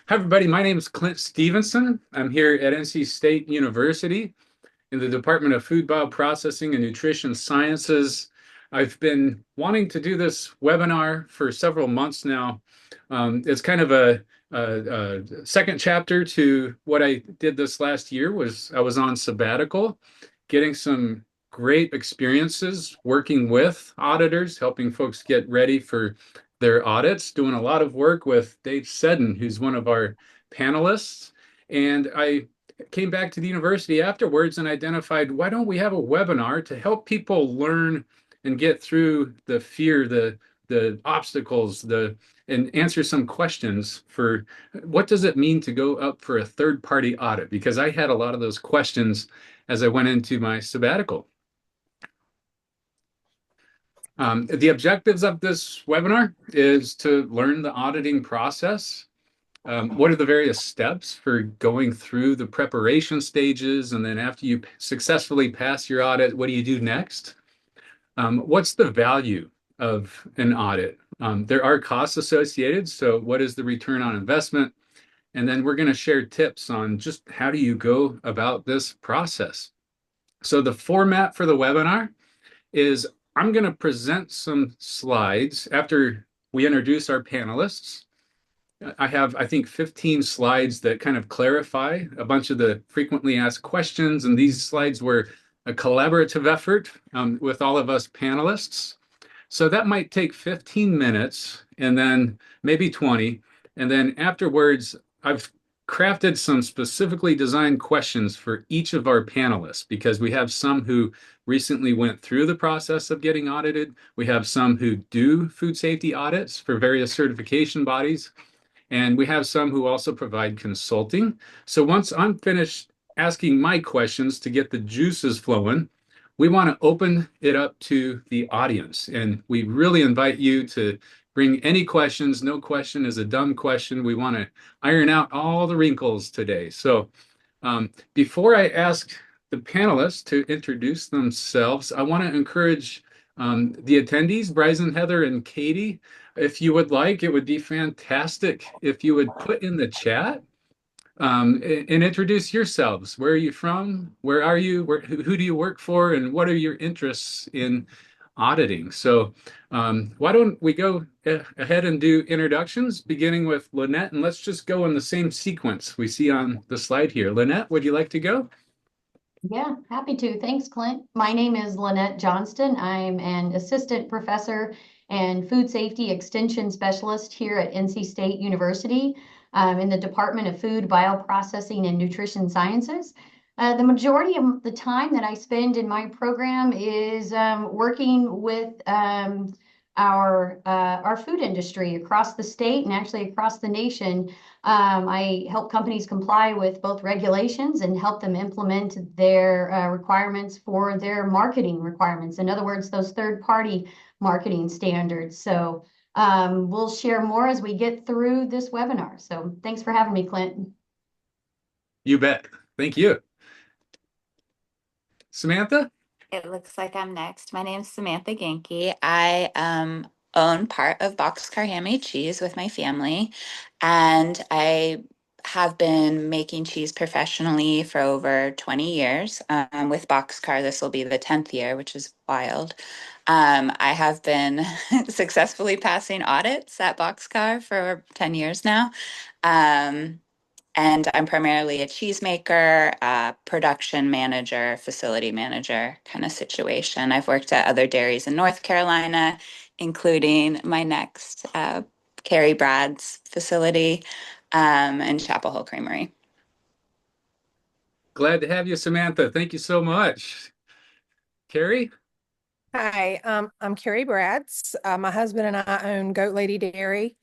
Hi, everybody. My name is Clint Stevenson. I'm here at NC State University in the Department of Food Bioprocessing and Nutrition Sciences. I've been wanting to do this webinar for several months now. It's kind of a second chapter to what I did this last year. Was I was on sabbatical, getting some great experiences working with auditors, helping folks get ready for their audits, doing a lot of work with Dave Seddon, who's one of our panelists. And I came back to the university afterwards and identified, why don't we have a webinar to help people learn and get through the fear, the obstacles, and answer some questions for what does it mean to go up for a third-party audit? Because I had a lot of those questions as I went into my sabbatical. The objectives of this webinar is to learn the auditing process. What are the various steps for going through the preparation stages? And then after you successfully pass your audit, what do you do next? What's the value of an audit? There are costs associated. So what is the return on investment? And then we're going to share tips on just how do you go about this process. So the format for the webinar is I'm going to present some slides after we introduce our panelists. I have, I think, 15 slides that kind of clarify a bunch of the frequently asked questions. And these slides were a collaborative effort with all of us panelists. So that might take 15 minutes and then maybe 20. And then afterwards, I've crafted some specifically designed questions for each of our panelists because we have some who recently went through the process of getting audited. We have some who do food safety audits for various certification bodies. And we have some who also provide consulting. So once I'm finished asking my questions to get the juices flowing, we want to open it up to the audience. And we really invite you to bring any questions. No question is a dumb question. We want to iron out all the wrinkles today. So before I ask the panelists to introduce themselves, I want to encourage the attendees, Bryson, Heather, and Katie. If you would like, it would be fantastic if you would put in the chat and introduce yourselves. Where are you from? Where are you? Who do you work for? And what are your interests in auditing? So why don't we go ahead and do introductions, beginning with Lynette, and let's just go in the same sequence we see on the slide here. Lynette, would you like to go? Yeah, happy to. Thanks, Clint. My name is Lynette Johnston. I'm an assistant professor and food safety extension specialist here at NC State University in the Department of Food, Bioprocessing, and Nutrition Sciences. The majority of the time that I spend in my program is working with our food industry across the state and actually across the nation. I help companies comply with both regulations and help them implement their requirements for their marketing requirements. In other words, those third-party marketing standards. So we'll share more as we get through this webinar. So thanks for having me, Clint. You bet. Thank you. Samantha? It looks like I'm next. My name's Samantha Genke. I own part of BoxCarr Handmade Cheese with my family, and I have been making cheese professionally for over 20 years. With BoxCarr, this will be the 10th year, which is wild. I have been successfully passing audits at BoxCarr for 10 years now. And I'm primarily a cheesemaker, production manager, facility manager kind of situation. I've worked at other dairies in North Carolina, including my next Carrie Brad's facility and Chapel Hill Creamery. Glad to have you, Samantha. Thank you so much. Carrie? Hi, I'm Carrie Bratz. My husband and I own Goat Lady Dairy.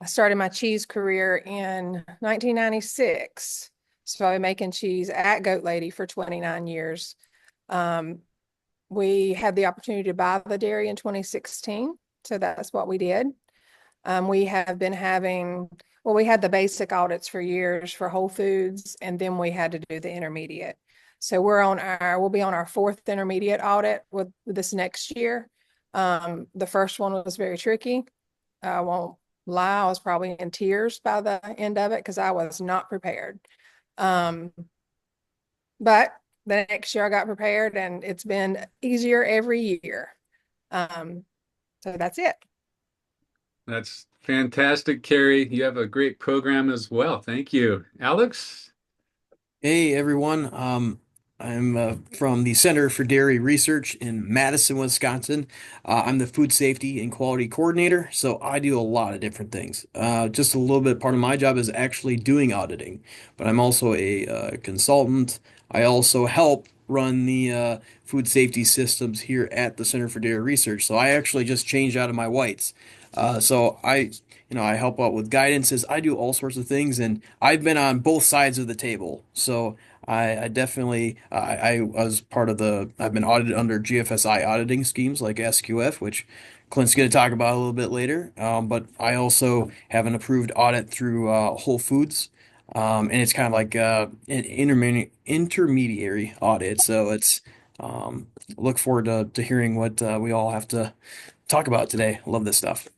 I started my cheese career in 1996. So I've been making cheese at Goat Lady for 29 years. We had the opportunity to buy the dairy in 2016. So that's what we did. We have been having, well, we had the basic audits for years for Whole Foods, and then we had to do the intermediate. So we'll be on our fourth intermediate audit with this next year. The first one was very tricky. I won't lie, I was probably in tears by the end of it because I was not prepared. But the next year I got prepared and it's been easier every year. So that's it. That's fantastic, Carrie. You have a great program as well. Thank you. Alex? Hey everyone, I'm from the Center for Dairy Research in Madison, Wisconsin. I'm the Food Safety and Quality Coordinator, so I do a lot of different things. Just a little bit, part of my job is actually doing auditing, but I'm also a consultant. I also help run the food safety systems here at the Center for Dairy Research. So I actually just changed out of my whites. I help out with guidances. I do all sorts of things, and I've been on both sides of the table. So I definitely I was part of I've been audited under GFSI auditing schemes like SQF, which Clint's going to talk about a little bit later. But I also have an approved audit through Whole Foods, and it's kind of like an intermediary audit. So it's look forward to hearing what we all have to talk about today. Love this stuff.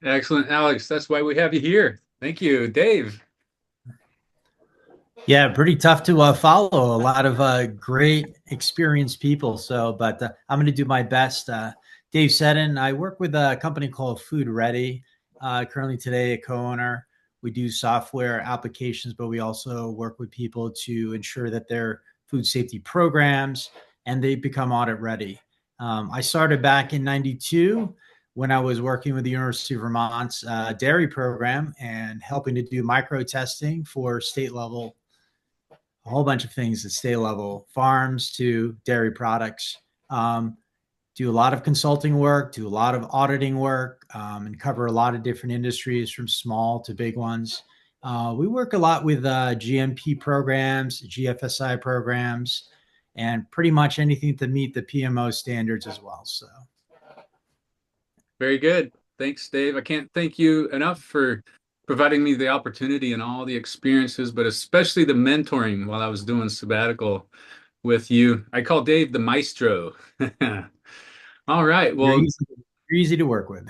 Excellent, Alex. That's why we have you here. Thank you. Dave? Yeah, pretty tough to follow. A lot of great, experienced people. But I'm going to do my best. Dave Seddon. I work with a company called Food Ready. Currently today, a co-owner. We do software applications, but we also work with people to ensure that their food safety programs and they become audit ready. I started back in '92 when I was working with the University of Vermont's dairy program and helping to do micro testing for state level, a whole bunch of things at state level, farms to dairy products. Do a lot of consulting work, do a lot of auditing work, and cover a lot of different industries from small to big ones. We work a lot with GMP programs, GFSI programs, and pretty much anything to meet the PMO standards as well. So. Very good. Thanks, Dave. I can't thank you enough for providing me the opportunity and all the experiences, but especially the mentoring while I was doing sabbatical with you. I call Dave the maestro. All right. Well, you're easy to work with.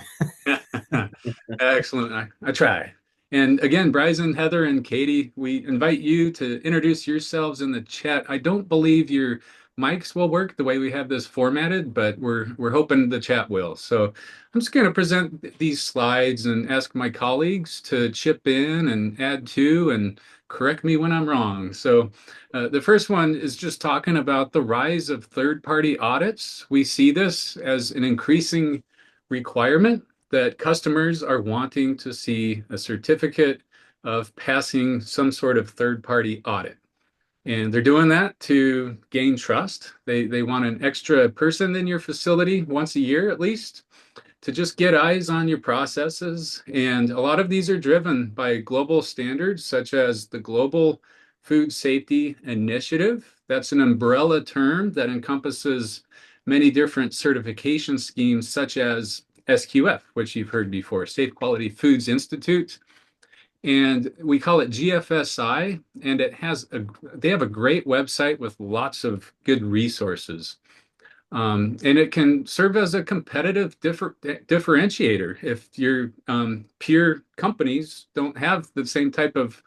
excellent. I try. And again, Bryson, Heather, and Katie, we invite you to introduce yourselves in the chat. I don't believe your mics will work the way we have this formatted, but we're hoping the chat will. So I'm just going to present these slides and ask my colleagues to chip in and add to and correct me when I'm wrong. So the first one is just talking about the rise of third-party audits. We see this as an increasing requirement that customers are wanting to see a certificate of passing some sort of third-party audit. And they're doing that to gain trust. They want an extra person in your facility once a year at least to just get eyes on your processes. And a lot of these are driven by global standards such as the Global Food Safety Initiative. That's an umbrella term that encompasses many different certification schemes such as SQF, which you've heard before, Safe Quality Foods Institute. And we call it GFSI, and they have a great website with lots of good resources. And it can serve as a competitive differentiator if your peer companies don't have the same type of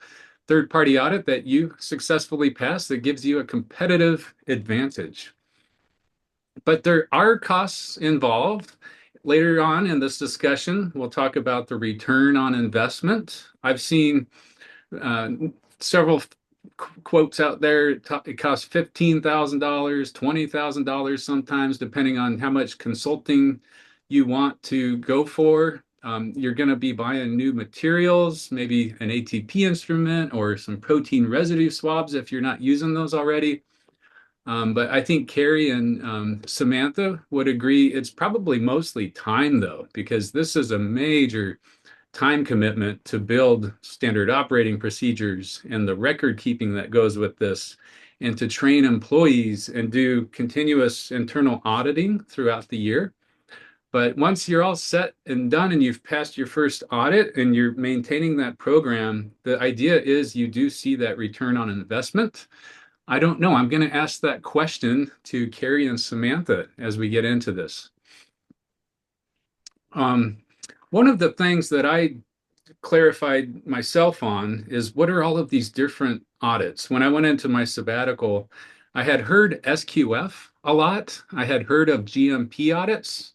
third-party audit that you successfully pass that gives you a competitive advantage. But there are costs involved. Later on in this discussion, we'll talk about the return on investment. I've seen several quotes out there. It costs $15,000, $20,000 sometimes, depending on how much consulting you want to go for. You're going to be buying new materials, maybe an ATP instrument or some protein residue swabs if you're not using those already. But I think Carrie and Samantha would agree it's probably mostly time, though, because this is a major time commitment to build standard operating procedures and the record keeping that goes with this, and to train employees and do continuous internal auditing throughout the year. But once you're all set and done and you've passed your first audit and you're maintaining that program, the idea is you do see that return on investment. I don't know. I'm going to ask that question to Carrie and Samantha as we get into this. One of the things that I clarified myself on is what are all of these different audits? When I went into my sabbatical, I had heard SQF a lot. I had heard of GMP audits.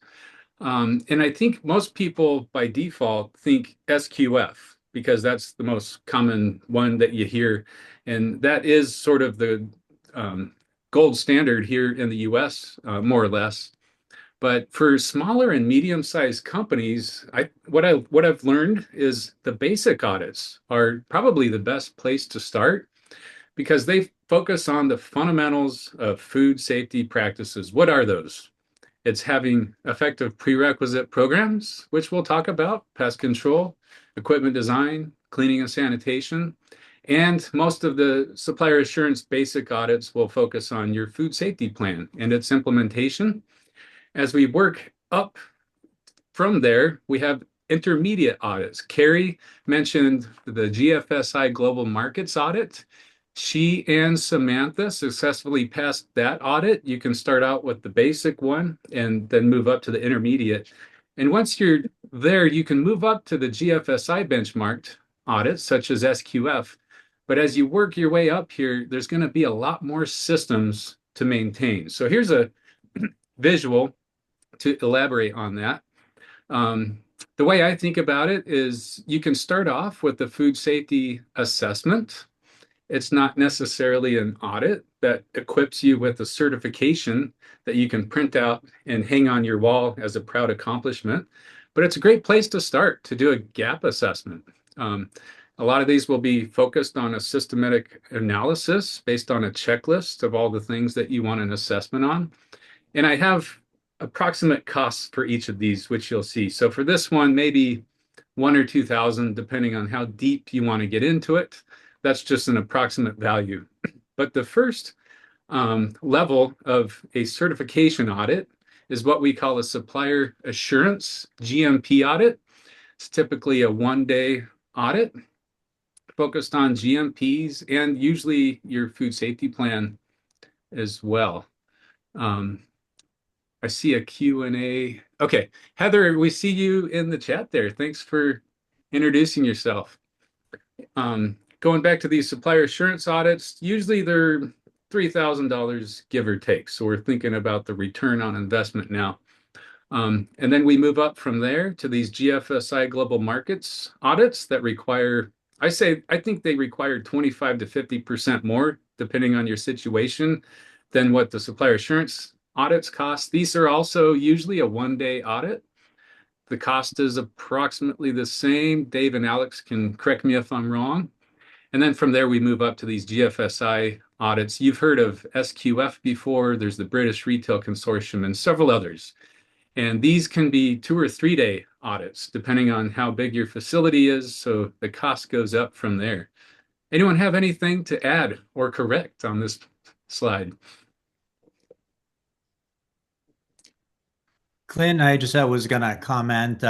And I think most people by default think SQF because that's the most common one that you hear. And that is sort of the gold standard here in the US, more or less. But for smaller and medium-sized companies, what I've learned is the basic audits are probably the best place to start because they focus on the fundamentals of food safety practices. What are those? It's having effective prerequisite programs, which we'll talk about, pest control, equipment design, cleaning and sanitation. And most of the supplier assurance basic audits will focus on your food safety plan and its implementation. As we work up from there, we have intermediate audits. Carrie mentioned the GFSI Global Markets audit. She and Samantha successfully passed that audit. You can start out with the basic one and then move up to the intermediate. And once you're there, you can move up to the GFSI benchmarked audits, such as SQF. But as you work your way up here, there's going to be a lot more systems to maintain. So here's a visual to elaborate on that. The way I think about it is you can start off with the food safety assessment. It's not necessarily an audit that equips you with a certification that you can print out and hang on your wall as a proud accomplishment, but it's a great place to start to do a gap assessment. A lot of these will be focused on a systematic analysis based on a checklist of all the things that you want an assessment on. And I have approximate costs for each of these, which you'll see. So for this one, maybe 1 or 2,000, depending on how deep you want to get into it. That's just an approximate value. But the first level of a certification audit is what we call a supplier assurance GMP audit. It's typically a 1-day audit focused on GMPs and usually your food safety plan as well. I see a Q&A. Okay, Heather, we see you in the chat there. Thanks for introducing yourself. Going back to these supplier assurance audits, usually they're $3,000 give or take. So we're thinking about the return on investment now. And then we move up from there to these GFSI global markets audits that require, I think they require 25 to 50% more, depending on your situation, than what the supplier assurance audits cost. These are also usually a 1-day audit. The cost is approximately the same. Dave and Alex can correct me if I'm wrong. And then from there, we move up to these GFSI audits. You've heard of SQF before. There's the British Retail Consortium and several others. And these can be 2 or 3-day audits, depending on how big your facility is. So the cost goes up from there. Anyone have anything to add or correct on this slide? Clint, I just was going to comment,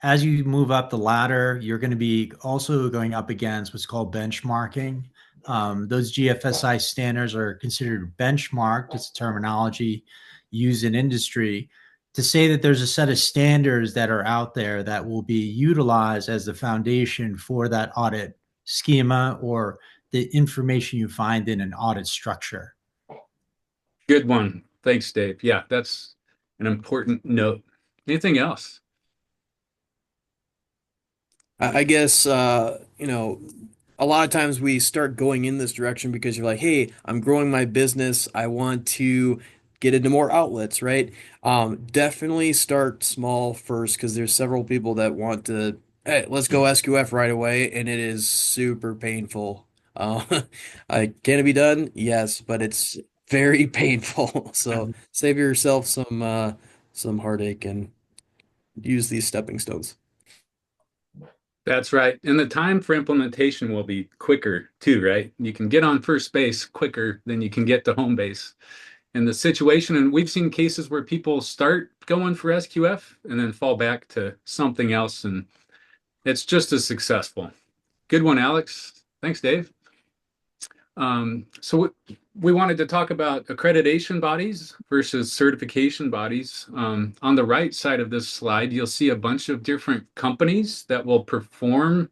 as you move up the ladder, you're going to be also going up against what's called benchmarking. Those GFSI standards are considered benchmarked. It's a terminology used in industry to say that there's a set of standards that are out there that will be utilized as the foundation for that audit schema or the information you find in an audit structure. Good one. Thanks, Dave. Yeah, that's an important note. Anything else? I guess, a lot of times we start going in this direction because you're like, hey, I'm growing my business. I want to get into more outlets, right? Definitely start small first because there's several people that want to, hey, let's go SQF right away. And it is super painful. Can it be done? Yes, but it's very painful. So save yourself some heartache and use these stepping stones. That's right. And the time for implementation will be quicker too, right? You can get on first base quicker than you can get to home base. And the situation, and we've seen cases where people start going for SQF and then fall back to something else, and it's just as successful. Good one, Alex. Thanks, Dave. So we wanted to talk about accreditation bodies versus certification bodies. On the right side of this slide, you'll see a bunch of different companies that will perform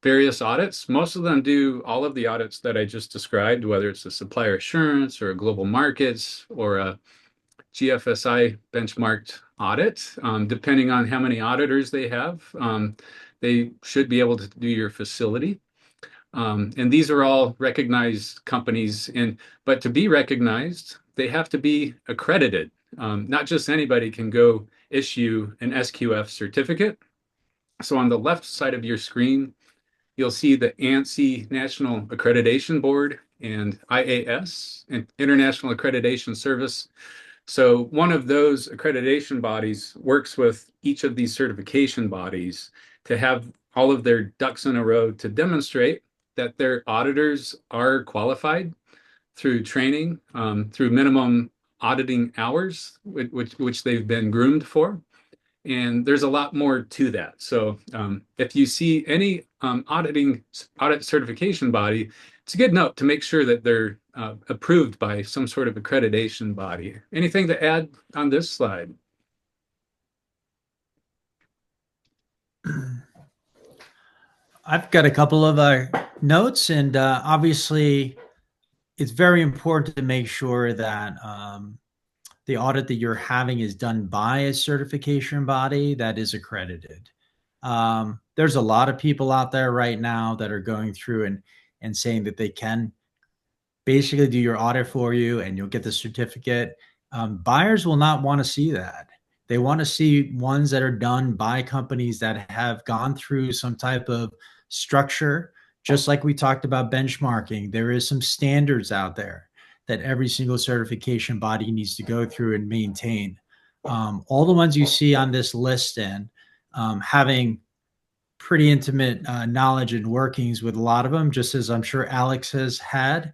various audits. Most of them do all of the audits that I just described, whether it's a supplier assurance or a global markets or a GFSI benchmarked audit. Depending on how many auditors they have, they should be able to do your facility. And these are all recognized companies, but to be recognized, they have to be accredited. Not just anybody can go issue an SQF certificate. So on the left side of your screen, you'll see the ANSI National Accreditation Board and IAS, and International Accreditation Service. So one of those accreditation bodies works with each of these certification bodies to have all of their ducks in a row to demonstrate that their auditors are qualified through training, through minimum auditing hours, which they've been groomed for. And there's a lot more to that. So if you see any audit certification body, it's a good note to make sure that they're approved by some sort of accreditation body. Anything to add on this slide? I've got a couple of notes, and obviously, it's very important to make sure that the audit that you're having is done by a certification body that is accredited. There's a lot of people out there right now that are going through and saying that they can basically do your audit for you and you'll get the certificate. Buyers will not want to see that. They want to see ones that are done by companies that have gone through some type of structure. Just like we talked about benchmarking, there is some standards out there that every single certification body needs to go through and maintain. All the ones you see on this list, and having pretty intimate knowledge and workings with a lot of them, just as I'm sure Alex has had.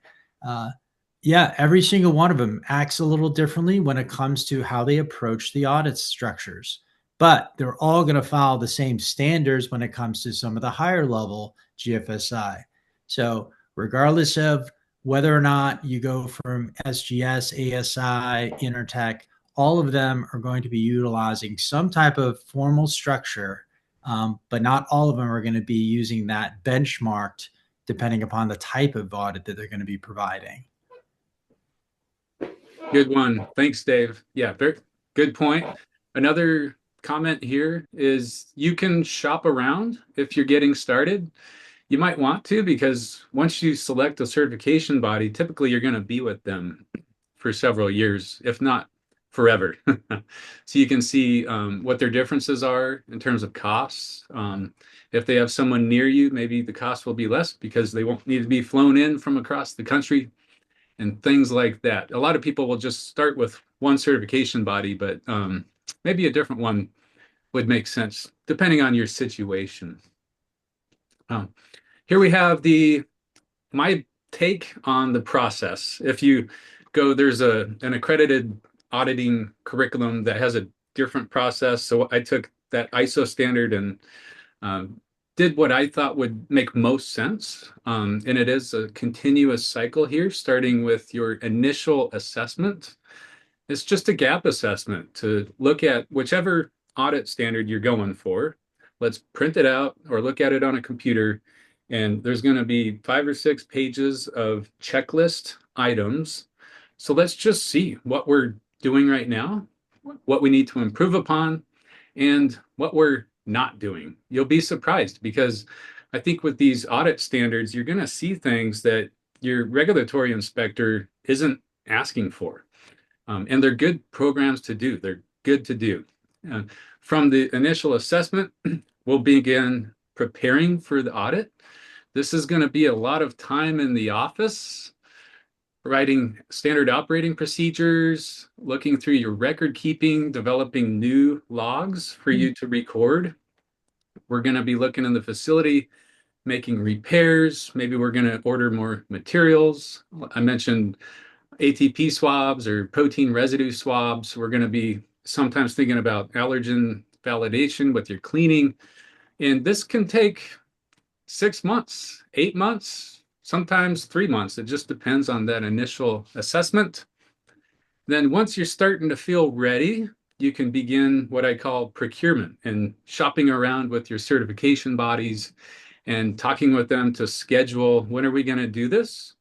Yeah, every single one of them acts a little differently when it comes to how they approach the audit structures, but they're all going to follow the same standards when it comes to some of the higher level GFSI. So regardless of whether or not you go from SGS, ASI, Intertech, all of them are going to be utilizing some type of formal structure, but not all of them are going to be using that benchmarked depending upon the type of audit that they're going to be providing. Good one. Thanks, Dave. Yeah, very good point. Another comment here is you can shop around if you're getting started. You might want to, because once you select a certification body, typically you're going to be with them for several years, if not forever. So you can see what their differences are in terms of costs. If they have someone near you, maybe the cost will be less because they won't need to be flown in from across the country and things like that. A lot of people will just start with one certification body, but maybe a different one would make sense depending on your situation. Here we have my take on the process. If you go, there's an accredited auditing curriculum that has a different process. So I took that ISO standard and did what I thought would make most sense. And it is a continuous cycle here, starting with your initial assessment. It's just a gap assessment to look at whichever audit standard you're going for. Let's print it out or look at it on a computer. And there's going to be 5 or 6 pages of checklist items. So let's just see what we're doing right now, what we need to improve upon, and what we're not doing. You'll be surprised, because I think with these audit standards, you're going to see things that your regulatory inspector isn't asking for. And they're good programs to do. They're good to do. From the initial assessment, we'll begin preparing for the audit. This is going to be a lot of time in the office, writing standard operating procedures, looking through your record keeping, developing new logs for you to record. We're going to be looking in the facility, making repairs. Maybe we're going to order more materials. I mentioned ATP swabs or protein residue swabs. We're going to be sometimes thinking about allergen validation with your cleaning. And this can take 6 months, 8 months, sometimes 3 months. It just depends on that initial assessment. Then once you're starting to feel ready, you can begin what I call procurement and shopping around with your certification bodies and talking with them to schedule, when are we going to do this?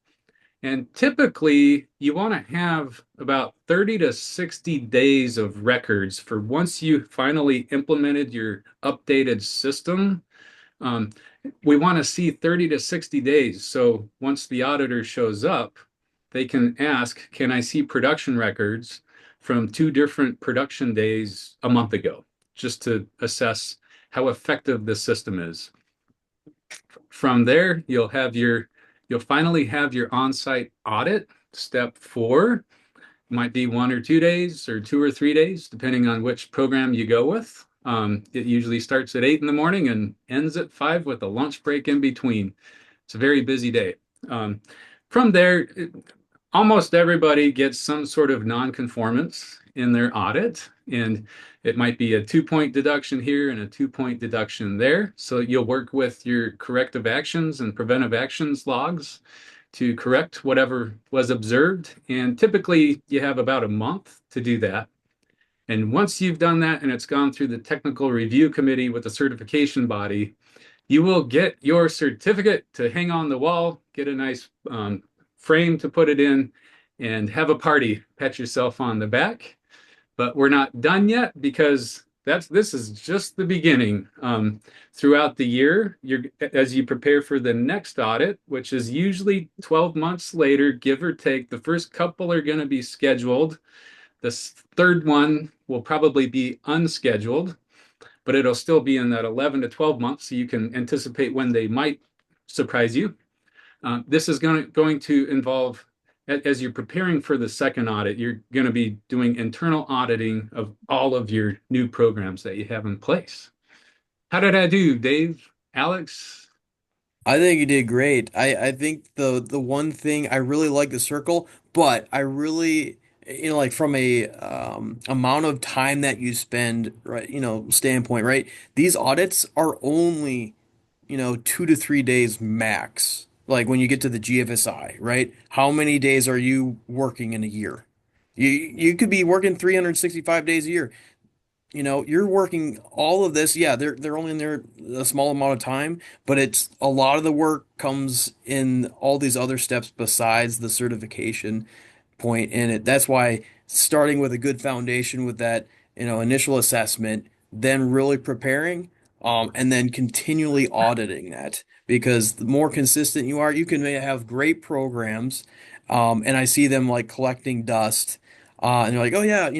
And typically, you want to have about 30 to 60 days of records for once you finally implemented your updated system. Um, we want to see 30 to 60 days. So once the auditor shows up, they can ask, can I see production records from 2 different production days a month ago, just to assess how effective the system is. From there, you'll finally have your on-site audit. Step 4 might be 1 or 2 days or 2 or 3 days, depending on which program you go with. It usually starts at 8 in the morning and ends at 5 with a lunch break in between. It's a very busy day. From there, almost everybody gets some sort of non-conformance in their audit, and it might be a 2-point deduction here and a 2-point deduction there. So you'll work with your corrective actions and preventive actions logs to correct whatever was observed. And typically you have about a month to do that. And once you've done that and it's gone through the technical review committee with the certification body, you will get your certificate to hang on the wall, get a nice frame to put it in, and have a party, pat yourself on the back. But we're not done yet, because this is just the beginning. Throughout the year, as you prepare for the next audit, which is usually 12 months later, give or take. The first couple are going to be scheduled. The third one will probably be unscheduled, but it'll still be in that 11 to 12 months, so you can anticipate when they might surprise you. This is going to involve, as you're preparing for the second audit, you're going to be doing internal auditing of all of your new programs that you have in place. How did I do, Dave? Alex? I think you did great. I think the one thing I really like the circle, but I really like from a amount of time that you spend, right, standpoint, right? These audits are only 2 to 3 days max. Like when you get to the GFSI, right? How many days are you working in a year? You could be working 365 days a year. You're working all of this. Yeah, they're only in there a small amount of time, but it's a lot of the work comes in all these other steps besides the certification point in it. That's why starting with a good foundation with that, initial assessment, then really preparing, and then continually auditing that. Because the more consistent you are, you can have great programs, and I see them like collecting dust, and they're like, oh yeah,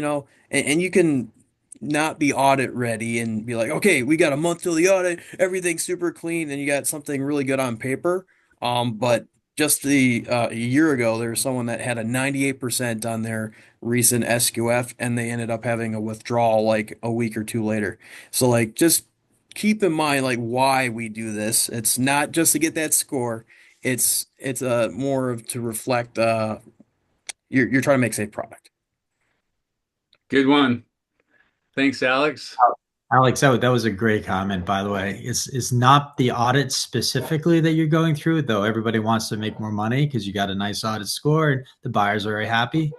and you can not be audit ready and be like, okay, we got a month till the audit, everything's super clean, and you got something really good on paper. But just a year ago, there was someone that had a 98% on their recent SQF, and they ended up having a withdrawal like a week or two later. So like, just keep in mind like why we do this. It's not just to get that score. It's more of to reflect you're trying to make safe product. Good one. Thanks, Alex. Alex, that was a great comment, by the way. It's not the audit specifically that you're going through, though everybody wants to make more money because you got a nice audit score and the buyers are very happy.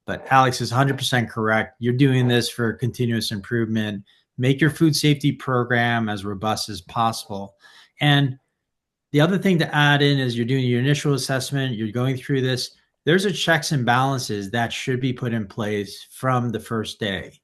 But Alex is 100% correct. You're doing this for continuous improvement. Make your food safety program as robust as possible. And the other thing to add in is you're doing your initial assessment, you're going through this. There's a checks and balances that should be put in place from the first day.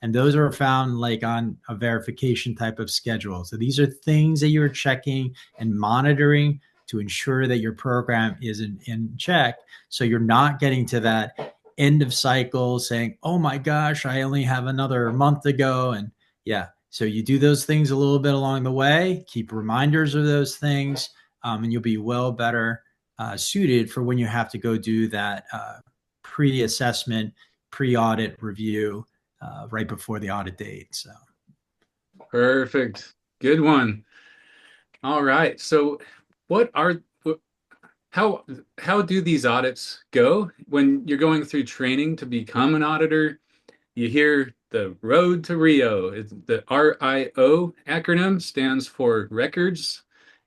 And those are found like on a verification type of schedule. So these are things that you're checking and monitoring to ensure that your program is in check. So you're not getting to that end of cycle saying, oh my gosh, I only have another month to go. And yeah, so you do those things a little bit along the way, keep reminders of those things, and you'll be well better suited for when you have to go do that pre-assessment, pre-audit review right before the audit date. So Perfect. Good one. All right. So how do these audits go? When you're going through training to become an auditor, you hear the road to Rio. The RIO acronym stands for records,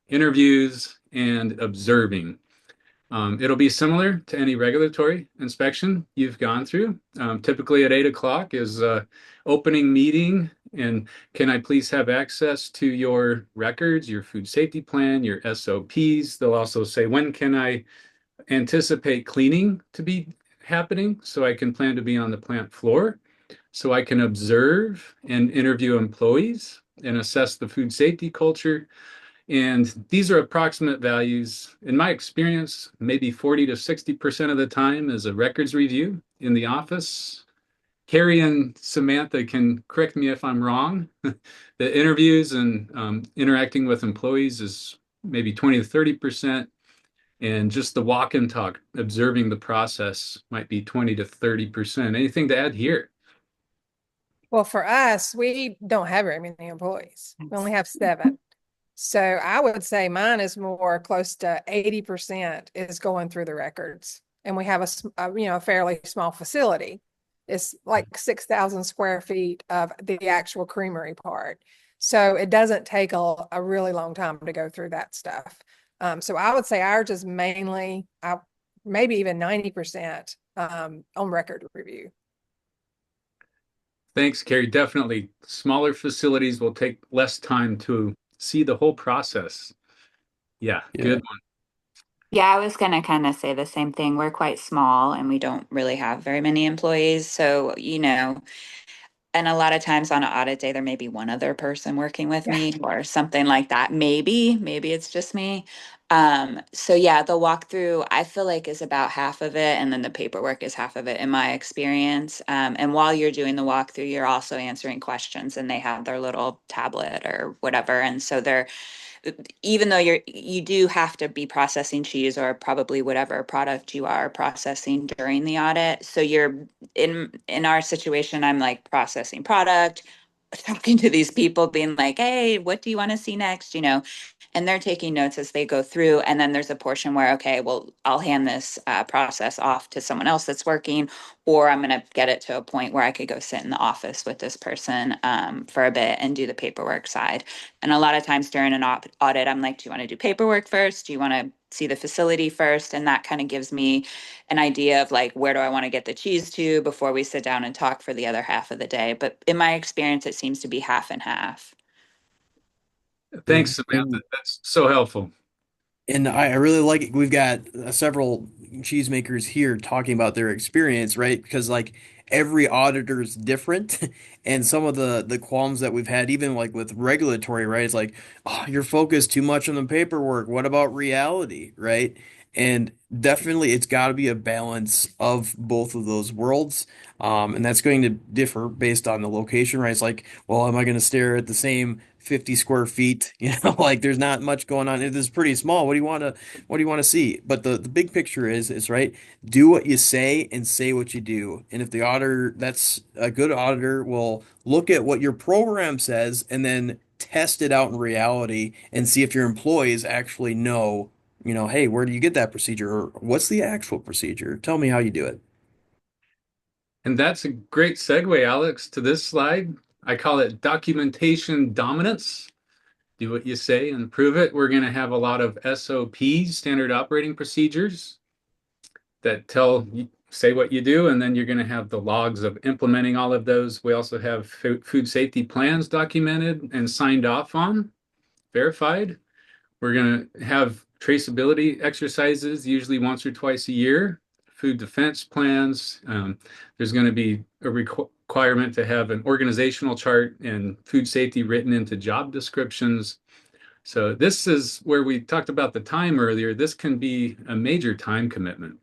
interviews, and observing. It'll be similar to any regulatory inspection you've gone through. Typically at 8 o'clock is opening meeting, and can I please have access to your records, your food safety plan, your SOPs? They'll also say, when can I anticipate cleaning to be happening so I can plan to be on the plant floor, so I can observe and interview employees and assess the food safety culture. And these are approximate values. In my experience, maybe 40 to 60% of the time is a records review in the office. Carrie and Samantha can correct me if I'm wrong. The interviews and interacting with employees is maybe 20 to 30%. And just the walk and talk, observing the process might be 20 to 30%. Anything to add here? Well, for us, we don't have very many employees. We only have 7. So I would say mine is more close to 80% is going through the records. And we have a fairly small facility. It's like 6,000 square feet of the actual creamery part. So it doesn't take a really long time to go through that stuff. So I would say ours is mainly, maybe even 90% on record review. Thanks, Carrie. Definitely smaller facilities will take less time to see the whole process. Yeah, good one. Yeah, I was going to kind of say the same thing. We're quite small and we don't really have very many employees. So, and a lot of times on an audit day, there may be one other person working with me or something like that. Maybe it's just me. So yeah, the walkthrough I feel like is about half of it, and then the paperwork is half of it in my experience. And while you're doing the walkthrough, you're also answering questions, and they have their little tablet or whatever. And so they're even though you do have to be processing cheese or probably whatever product you are processing during the audit. So you're in our situation, I'm like processing product, talking to these people, being like, hey, what do you want to see next? And they're taking notes as they go through. And then there's a portion where, okay, well, I'll hand this process off to someone else that's working, or I'm going to get it to a point where I could go sit in the office with this person for a bit and do the paperwork side. And a lot of times during an audit, I'm like, do you want to do paperwork first? Do you want to see the facility first? And that kind of gives me an idea of like, where do I want to get the cheese to before we sit down and talk for the other half of the day. But in my experience, it seems to be half and half. Thanks, Samantha. That's so helpful. And I really like it. We've got several cheesemakers here talking about their experience, right? Because like every auditor is different, and some of the qualms that we've had, even like with regulatory, right? It's like, oh, you're focused too much on the paperwork. What about reality, right? And definitely, it's got to be a balance of both of those worlds, and that's going to differ based on the location, right? It's like, well, am I going to stare at the same 50 square feet? Like there's not much going on. It is pretty small. What do you want to see? But the big picture is right. Do what you say and say what you do. And if the auditor, that's a good auditor, will look at what your program says and then test it out in reality and see if your employees actually know, hey, where do you get that procedure, or what's the actual procedure? Tell me how you do it. And that's a great segue, Alex, to this slide. I call it documentation dominance. Do what you say and prove it. We're going to have a lot of SOPs, standard operating procedures, that say what you do, and then you're going to have the logs of implementing all of those. We also have food safety plans documented and signed off on, verified. We're going to have traceability exercises, usually once or twice a year, food defense plans. There's going to be a requirement to have an organizational chart and food safety written into job descriptions. So this is where we talked about the time earlier. This can be a major time commitment.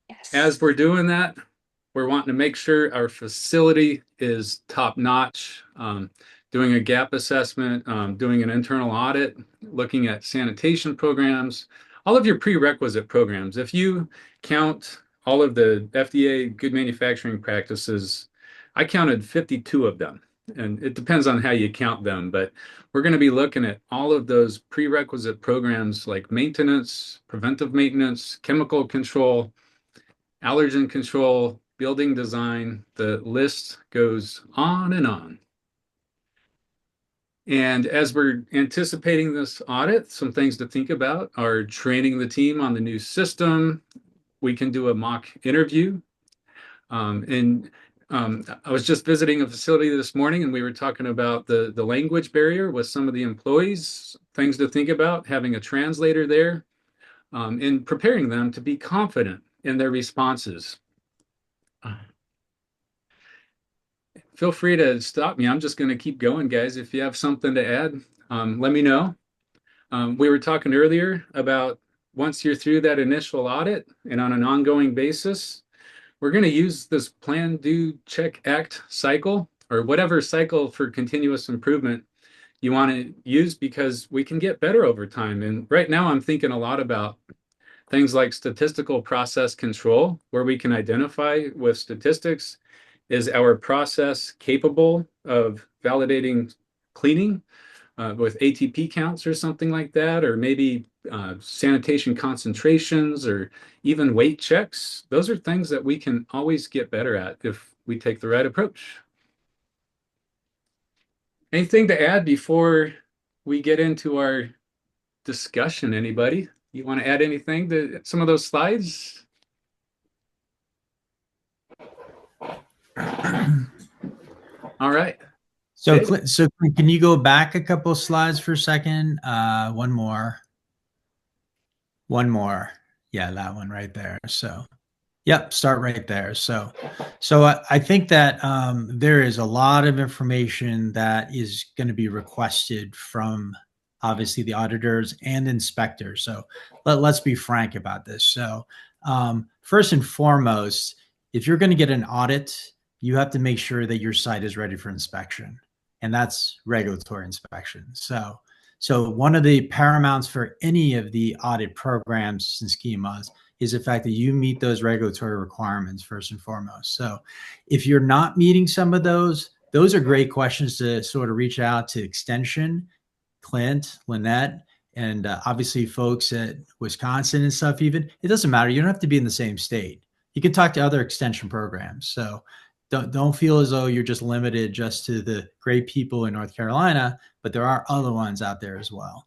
Yes. As we're doing that, we're wanting to make sure our facility is top notch, doing a gap assessment, doing an internal audit, looking at sanitation programs, all of your prerequisite programs. If you count all of the FDA good manufacturing practices, I counted 52 of them. And it depends on how you count them, but we're going to be looking at all of those prerequisite programs like maintenance, preventive maintenance, chemical control, allergen control, building design. The list goes on and on. And as we're anticipating this audit, some things to think about are training the team on the new system. We can do a mock interview. And I was just visiting a facility this morning, and we were talking about the language barrier with some of the employees, things to think about, having a translator there, and preparing them to be confident in their responses. Feel free to stop me. I'm just going to keep going, guys. If you have something to add, let me know. We were talking earlier about once you're through that initial audit and on an ongoing basis, we're going to use this plan, do, check, act cycle, or whatever cycle for continuous improvement you want to use, because we can get better over time. And right now I'm thinking a lot about things like statistical process control, where we can identify with statistics, is our process capable of validating cleaning with ATP counts or something like that, or maybe sanitation concentrations, or even weight checks. Those are things that we can always get better at if we take the right approach. Anything to add before we get into our discussion? Anybody? You want to add anything to some of those slides? All right. So, David? Can you go back a couple slides for a second? One more. Yeah, that one right there. So, yep, start right there. So I think that there is a lot of information that is going to be requested from obviously the auditors and inspectors. So let's be frank about this. So first and foremost, if you're going to get an audit, you have to make sure that your site is ready for inspection, and that's regulatory inspection. So one of the paramounts for any of the audit programs and schemas is the fact that you meet those regulatory requirements first and foremost. So if you're not meeting some of those are great questions to sort of reach out to Extension, Clint, Lynette, and obviously folks at Wisconsin and stuff even. It doesn't matter. You don't have to be in the same state. You can talk to other extension programs. So don't feel as though you're just limited just to the great people in North Carolina, but there are other ones out there as well.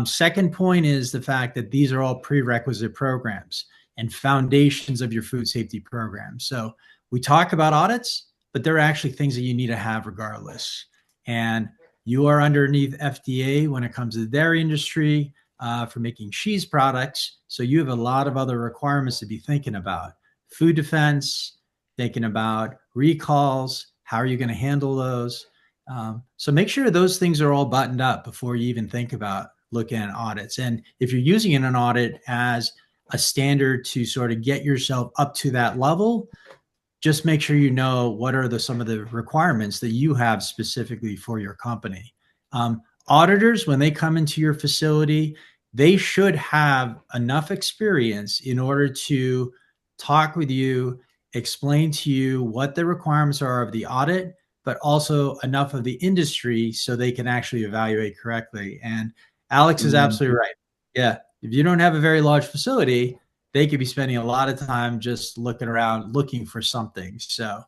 Second point is the fact that these are all prerequisite programs and foundations of your food safety program. So we talk about audits, but they're actually things that you need to have regardless. And you are underneath FDA when it comes to the dairy industry for making cheese products. So you have a lot of other requirements to be thinking about. Food defense, thinking about recalls, how are you going to handle those? So make sure those things are all buttoned up before you even think about looking at audits. And if you're using an audit as a standard to sort of get yourself up to that level, just make sure you know what are some of the requirements that you have specifically for your company. Auditors, when they come into your facility, they should have enough experience in order to talk with you, explain to you what the requirements are of the audit, but also enough of the industry so they can actually evaluate correctly. And Alex is absolutely right. Yeah. If you don't have a very large facility, they could be spending a lot of time just looking around, looking for something. So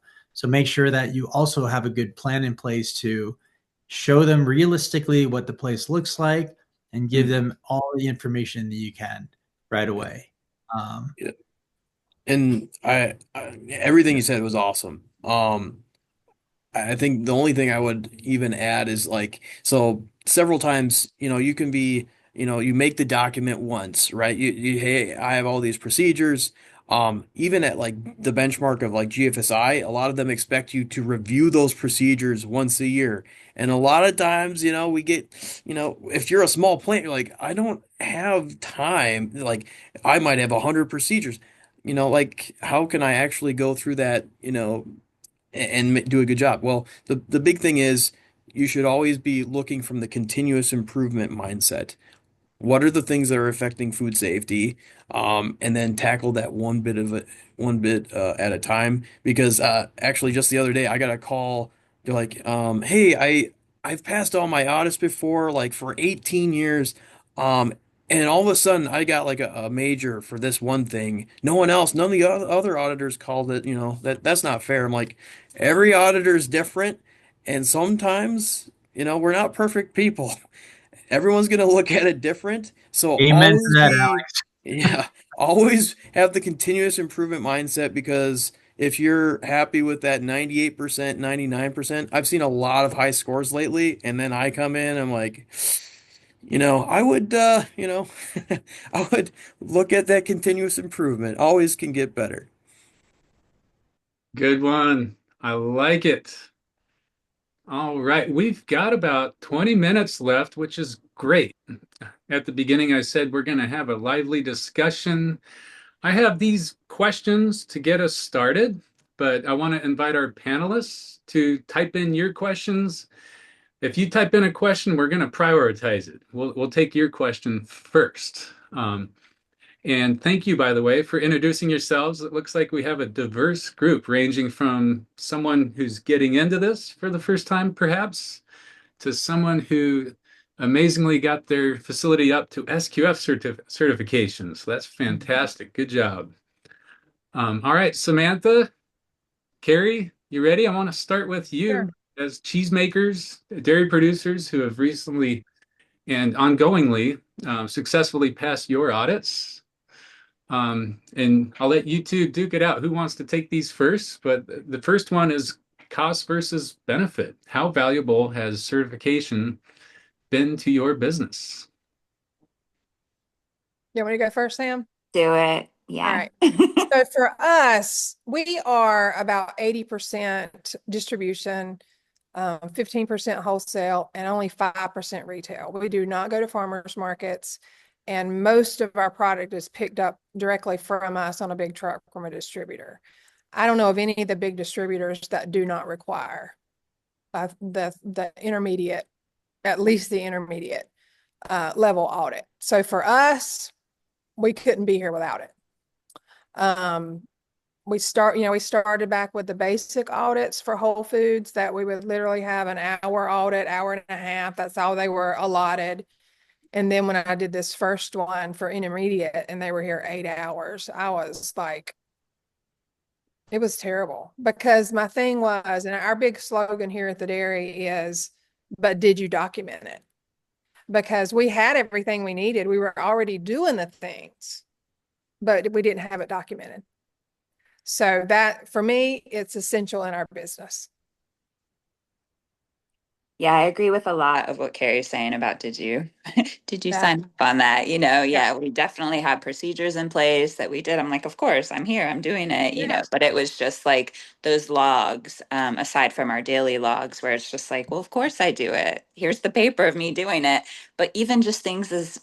make sure that you also have a good plan in place to show them realistically what the place looks like and give them all the information that you can right away. Yeah. And I everything you said was awesome. I think the only thing I would even add is like, so several times, you can be, you make the document once, right? Hey, I have all these procedures. Even at like the benchmark of like GFSI, a lot of them expect you to review those procedures once a year. And a lot of times, we get, if you're a small plant, you're like, I don't have time. Like I might have 100 procedures, like how can I actually go through that, and do a good job? Well, the big thing is you should always be looking from the continuous improvement mindset. What are the things that are affecting food safety? And then tackle that one bit at a time. Because actually, just the other day, I got a call. They're like, "Hey, I've passed all my audits before, like for 18 years, um, and all of a sudden, I got like a major for this one thing. No one else, none of the other auditors called it. That's not fair." I'm like, every auditor is different, and sometimes we're not perfect people. Everyone's going to look at it different. So Amen to always that, be, Alex. yeah, always have the continuous improvement mindset, because if you're happy with that 98%, 99%, I've seen a lot of high scores lately, and then I come in, I'm like, I would, I would look at that continuous improvement. Always can get better. Good one. I like it. All right. We've got about 20 minutes left, which is great. At the beginning, I said we're going to have a lively discussion. I have these questions to get us started, but I want to invite our panelists to type in your questions. If you type in a question, we're going to prioritize it. We'll take your question first. And thank you, by the way, for introducing yourselves. It looks like we have a diverse group ranging from someone who's getting into this for the first time, perhaps, to someone who amazingly got their facility up to SQF certification. So that's fantastic. Good job. All right, Samantha, Carrie, you ready? I want to start with Sure. you as cheesemakers, dairy producers who have recently and ongoingly successfully passed your audits. And I'll let you two duke it out. Who wants to take these first? But the first one is cost versus benefit. How valuable has certification been to your business? You want me to go first, Sam? Do it. All Yeah. right. So for us, we are about 80% distribution, 15% wholesale, and only 5% retail. We do not go to farmers markets, and most of our product is picked up directly from us on a big truck from a distributor. I don't know of any of the big distributors that do not require the intermediate, at least the intermediate level audit. So for us, we couldn't be here without it. We started back with the basic audits for Whole Foods that we would literally have an hour audit, hour and a half. That's all they were allotted. And then when I did this first one for intermediate and they were here 8 hours, I was like, it was terrible, because my thing was, and our big slogan here at the dairy is, but did you document it? Because we had everything we needed. We were already doing the things, but we didn't have it documented. So that, for me, it's essential in our business. Yeah, I agree with a lot of what Carrie's saying about did you Yeah. sign up on that? Yeah. Yeah, we definitely have procedures in place that we did. I'm like, of course, I'm here, I'm doing it, Yeah. but it was just like those logs, aside from our daily logs, where it's just like, well, of course I do it. Here's the paper of me doing it. But even just things as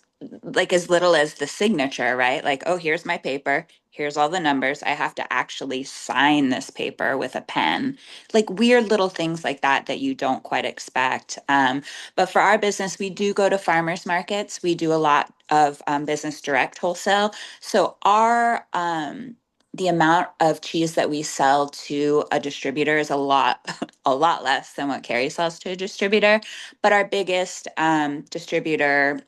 little as the signature, right? Like, oh, here's my paper, here's all the numbers. I have to actually sign this paper with a pen, like weird little things like that that you don't quite expect. But for our business, we do go to farmers markets. We do a lot of business direct wholesale. So the amount of cheese that we sell to a distributor is a lot, a lot less than what Carrie sells to a distributor. But our biggest distributor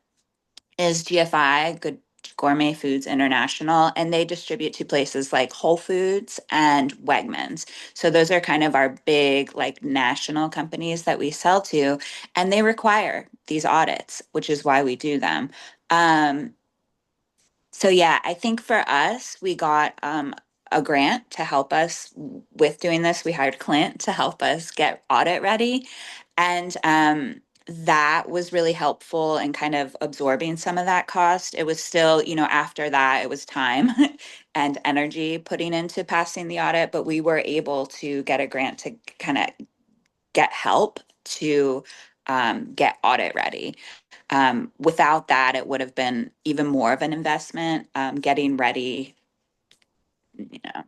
is GFI, Good Gourmet Foods International, and they distribute to places like Whole Foods and Wegmans. So those are kind of our big, like, national companies that we sell to, and they require these audits, which is why we do them. Um, so yeah, I think for us, we got a grant to help us with doing this. We hired Clint to help us get audit ready. And that was really helpful in kind of absorbing some of that cost. It was still, after that, it was time and energy putting into passing the audit, but we were able to get a grant to kind of get help to get audit ready. Without that, it would have been even more of an investment getting ready.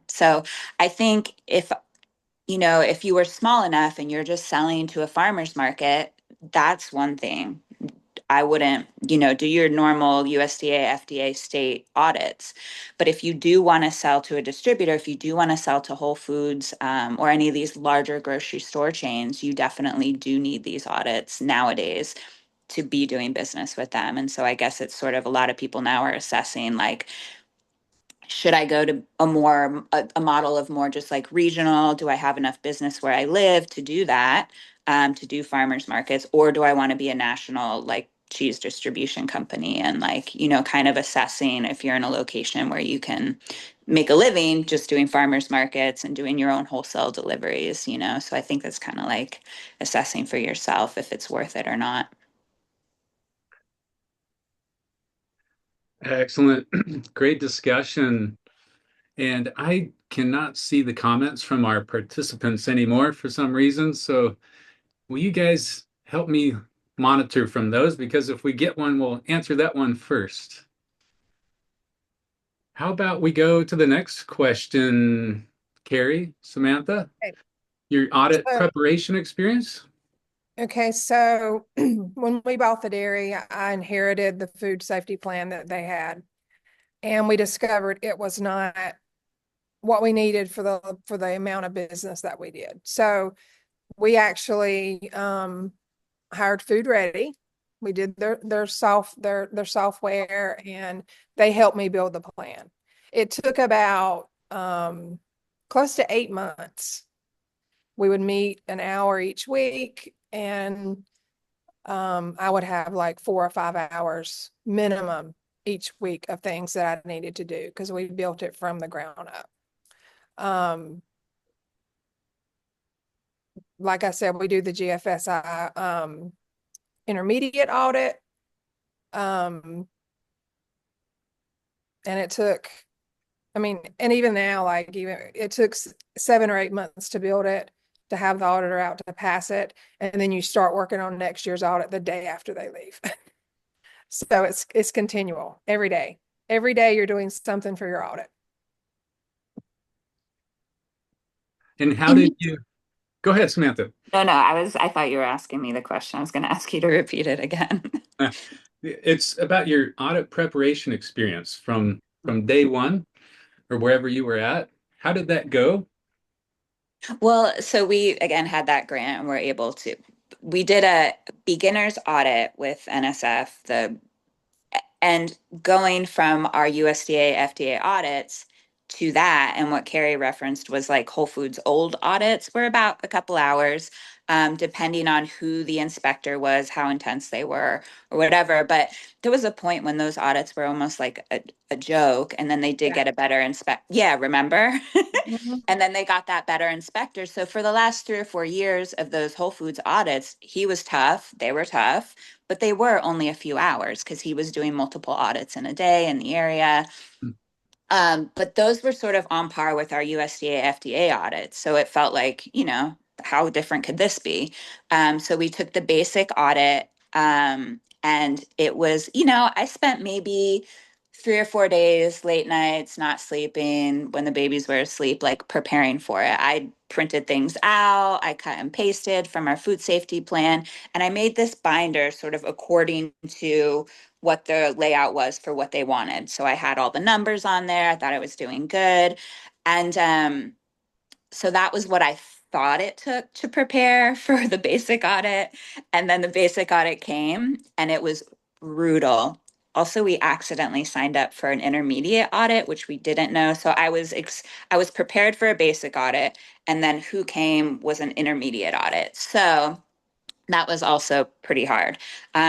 So I think if you were small enough and you're just selling to a farmer's market, that's one thing. I wouldn't, do your normal USDA, FDA state audits. But if you do want to sell to a distributor, if you do want to sell to Whole Foods or any of these larger grocery store chains, you definitely do need these audits nowadays to be doing business with them. And so I guess it's sort of a lot of people now are assessing, like, should I go to a model of more just like regional? Do I have enough business where I live to do that? to do farmers markets, or do I want to be a national like cheese distribution company? And like, kind of assessing if you're in a location where you can make a living just doing farmers markets and doing your own wholesale deliveries, So I think that's kind of like assessing for yourself if it's worth it or not. Excellent. Great discussion. And I cannot see the comments from our participants anymore for some reason. So will you guys help me monitor from those? Because if we get one, we'll answer that one first. How about we go to the next question, Carrie, Samantha, Okay. your audit So, preparation experience? okay, so when we bought the dairy, I inherited the food safety plan that they had. And we discovered it was not what we needed for the amount of business that we did. So we actually hired Food Ready. We did their software, and they helped me build the plan. It took about close to 8 months. We would meet an hour each week, and I would have like 4 or 5 hours minimum each week of things that I needed to do because we built it from the ground up. Like I said, we do the GFSI intermediate audit. And it took, and even now, like it took 7 or 8 months to build it, to have the auditor out to pass it. And then you start working on next year's audit the day after they leave. So it's continual every day. Every day you're doing something for your audit. And how did you go ahead, Samantha? No, I thought you were asking me the question. I was going to ask you to repeat it again. It's about your audit preparation experience from day one or wherever you were at. How did that go? Well, so we again had that grant and we're able to, we did a beginner's audit with NSF, and going from our USDA, FDA audits to that, and what Carrie referenced was like Whole Foods old audits were about a couple hours, depending on who the inspector was, how intense they were, or whatever. But there was a point when those audits were almost like a joke, and then they did Yeah. get a better Yeah, remember? Mhm. And then they got that better inspector. So for the last 3 or 4 years of those Whole Foods audits, he was tough. They were tough, but they were only a few hours because he was doing multiple audits in a day in the area. But those were sort of on par with our USDA FDA audits. So it felt like, how different could this be? So we took the basic audit, and it was, I spent maybe 3 or 4 days, late nights, not sleeping when the babies were asleep, like preparing for it. I printed things out, I cut and pasted from our food safety plan, and I made this binder sort of according to what the layout was for what they wanted. So I had all the numbers on there. I thought I was doing good. And so that was what I thought it took to prepare for the basic audit. And then the basic audit came and it was brutal. Also, we accidentally signed up for an intermediate audit, which we didn't know. So I was prepared for a basic audit, and then who came was an intermediate audit. So that was also pretty hard.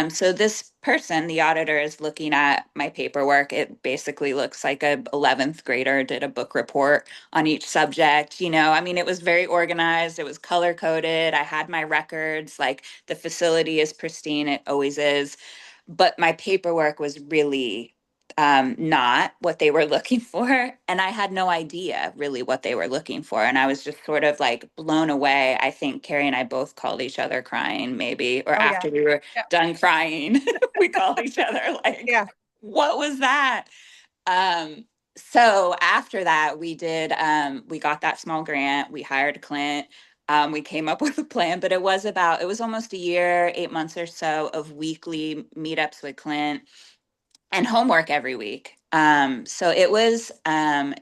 So this person, the auditor, is looking at my paperwork. It basically looks like a 11th grader did a book report on each subject. It was very organized. It was color coded. I had my records. Like the facility is pristine. It always is. But my paperwork was really not what they were looking for. And I had no idea really what they were looking for. And I was just sort of like blown away. I think Carrie and I both called each other crying, maybe, or Oh yeah. after we were Yeah. done crying, we called each other like, Yeah. what was that? So after that, we got that small grant, we hired Clint. We came up with a plan, but it was almost a year, 8 months or so of weekly meetups with Clint and homework every week. So it was a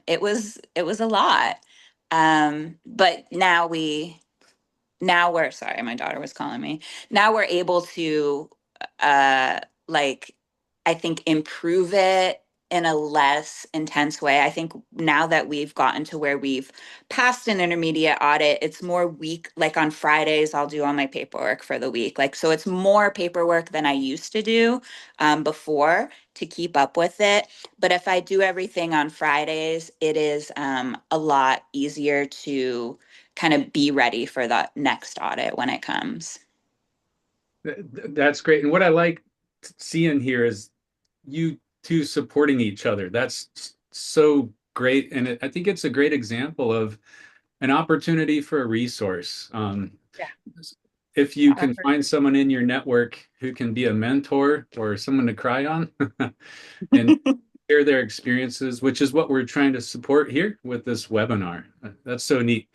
lot. But now we're sorry, my daughter was calling me. Now we're able to like I think improve it in a less intense way. I think now that we've gotten to where we've passed an intermediate audit, it's more week, like on Fridays, I'll do all my paperwork for the week. Like, so it's more paperwork than I used to do before to keep up with it. But if I do everything on Fridays, it is a lot easier to kind of be ready for the next audit when it comes. That's great. And what I like seeing here is you two supporting each other. That's so great. And I think it's a great example of an opportunity for a resource. Yeah. If you can find someone in your network who can be a mentor or someone to cry on and share their experiences, which is what we're trying to support here with this webinar. That's so neat.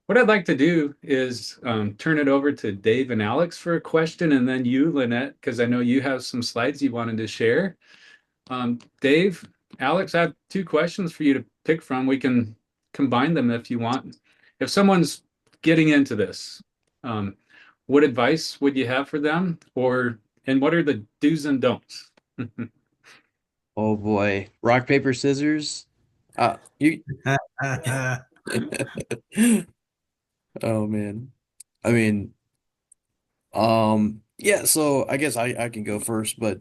What I'd like to do is turn it over to Dave and Alex for a question, and then you, Lynette, because I know you have some slides you wanted to share. Dave, Alex, I have two questions for you to pick from. We can combine them if you want. If someone's getting into this, what advice would you have for them? And what are the do's and don'ts? Oh boy. Rock, paper, scissors. You Oh man. I mean, yeah, so I guess I can go first, but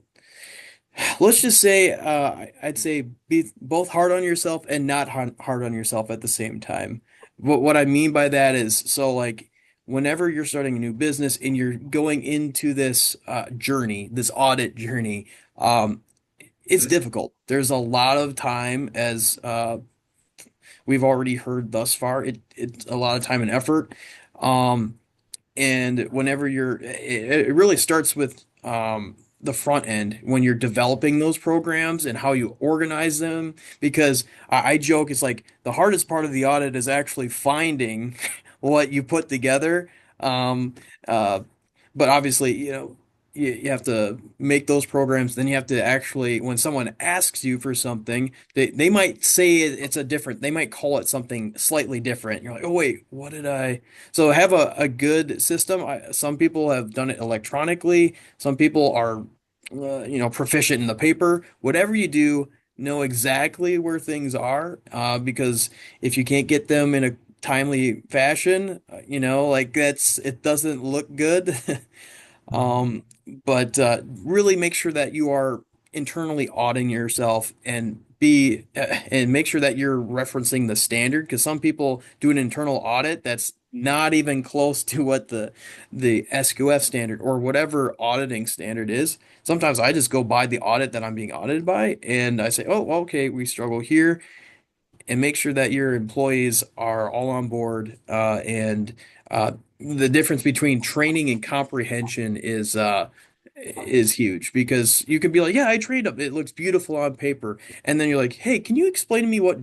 let's just say I'd say be both hard on yourself and not hard on yourself at the same time. What I mean by that is, so like whenever you're starting a new business and you're going into this journey, this audit journey, it's difficult. There's a lot of time, as we've already heard thus far. It's a lot of time and effort. Um, and whenever it really starts with the front end when you're developing those programs and how you organize them. Because I joke, it's like the hardest part of the audit is actually finding what you put together. Um, uh, but obviously, you have to make those programs. Then you have to actually, when someone asks you for something, they might say it's a different, they might call it something slightly different. You're like, oh, wait, what did I? So have a good system. Some people have done it electronically. Some people are, proficient in the paper. Whatever you do, know exactly where things are, because if you can't get them in a timely fashion, like it doesn't look good. Um, but really make sure that you are internally auditing yourself and make sure that you're referencing the standard, because some people do an internal audit that's not even close to what the SQF standard or whatever auditing standard is. Sometimes I just go by the audit that I'm being audited by, and I say, oh, okay, we struggle here, and make sure that your employees are all on board. And the difference between training and comprehension is huge, because you could be like, yeah, I trained up. It looks beautiful on paper. And then you're like, hey, can you explain to me what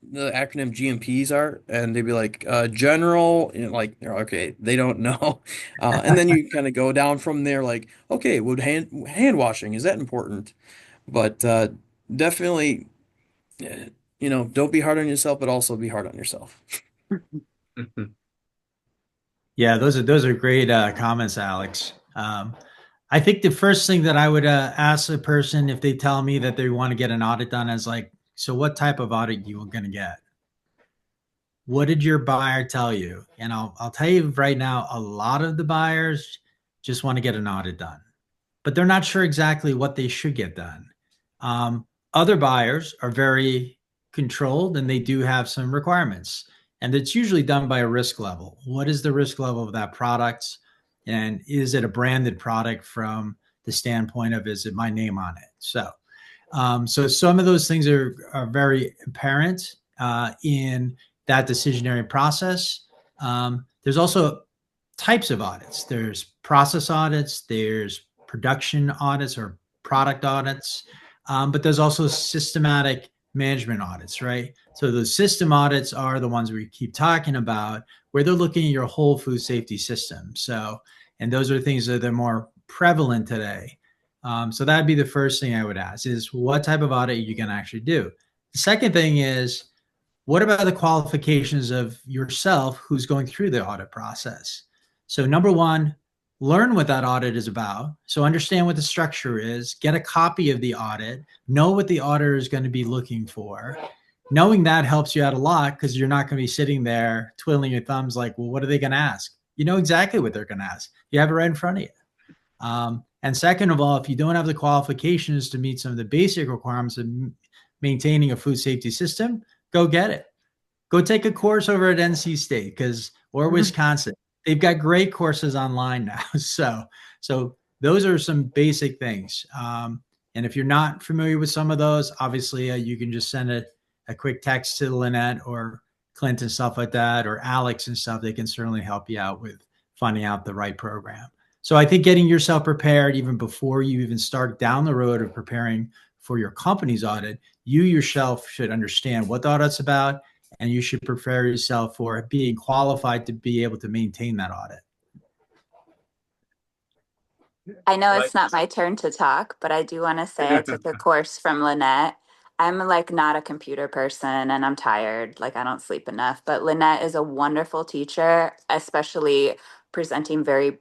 the acronym GMPs are? And they'd be like, general, like, okay, they don't know. And then you kind of go down from there, like, okay, would hand washing, is that important? But definitely, don't be hard on yourself, but also be hard on yourself. Yeah, those are great comments, Alex. I think the first thing that I would ask a person if they tell me that they want to get an audit done is like, so what type of audit you are going to get? What did your buyer tell you? And I'll tell you right now, a lot of the buyers just want to get an audit done, but they're not sure exactly what they should get done. Other buyers are very controlled and they do have some requirements. And it's usually done by a risk level. What is the risk level of that product? And is it a branded product from the standpoint of, is it my name on it? So some of those things are very apparent in that decisionary process. There's also types of audits. There's process audits, there's production audits or product audits, but there's also systematic management audits, right? So the system audits are the ones we keep talking about, where they're looking at your whole food safety system. And those are things that are more prevalent today. So that'd be the first thing I would ask is, what type of audit you can actually do? The second thing is, what about the qualifications of yourself who's going through the audit process? So number one, learn what that audit is about. So understand what the structure is, get a copy of the audit, know what the auditor is going to be looking for. Knowing that helps you out a lot because you're not going to be sitting there twiddling your thumbs like, well, what are they going to ask? You know exactly what they're going to ask. You have it right in front of you. And second of all, if you don't have the qualifications to meet some of the basic requirements of maintaining a food safety system, go get it. Go take a course over at NC State or Wisconsin. They've got great courses online now. So those are some basic things. And if you're not familiar with some of those, obviously you can just send a quick text to Lynette or Clint and stuff like that, or Alex and stuff. They can certainly help you out with finding out the right program. So I think getting yourself prepared even before you even start down the road of preparing for your company's audit, you yourself should understand what the audit's about, and you should prepare yourself for being qualified to be able to maintain that audit. I know it's not my turn to talk, but I do want to say I took a course from Lynette. I'm like not a computer person and I'm tired, like I don't sleep enough, but Lynette is a wonderful teacher, especially presenting very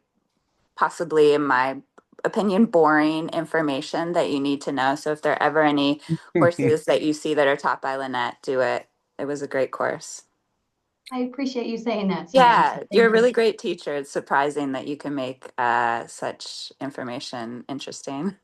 possibly, in my opinion, boring information that you need to know. So if there are ever any courses that you see that are taught by Lynette, do it. It was a great course. I appreciate you saying that, Yeah, Samantha. you're a Thank you. really great teacher. It's surprising that you can make such information interesting.